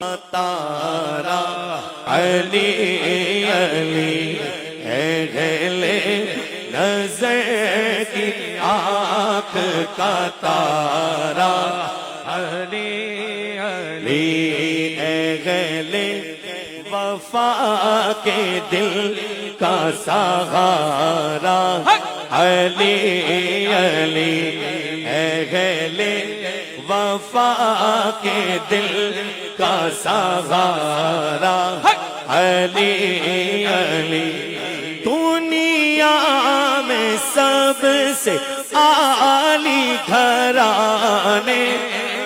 تارا علی علی ہے گلے نظر کی آنکھ کا تارا علی علی ہے گلے وفا کے دل کا سہارا علی علی ہے گلے وفا کے دل کا سہارا علی علی دنیا میں سب سے عالی گھرانے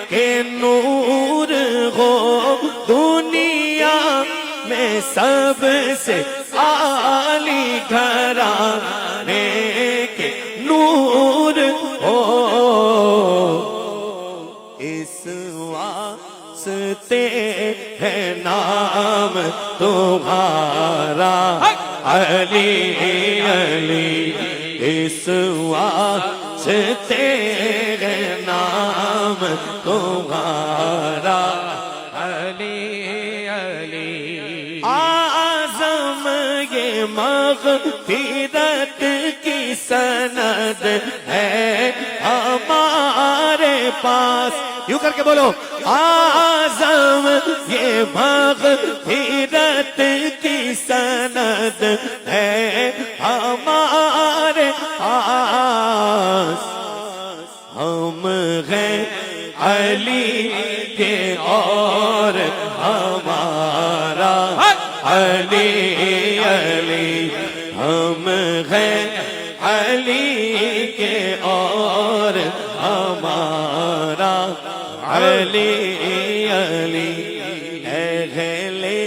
کے نور ہو دنیا میں سب سے عالی گھرانے کے نور ہو اس واسطے ہے نام تمہارا علی علی اس واسطے ہے نام تمہارا علی علی اعظم یہ مغفرت کی سند ہے ہمارے پاس یوں کر کے بولو اعظم یہ مغفرت کی سند ہے ہمارے پاس ہم ہیں علی کے اور ہمارا علی علی ہم ہیں علی کے اور ہمارا علی علی اے گلے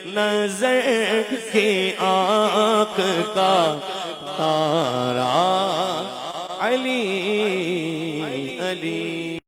نظر کی آنکھ کا تارا علی علی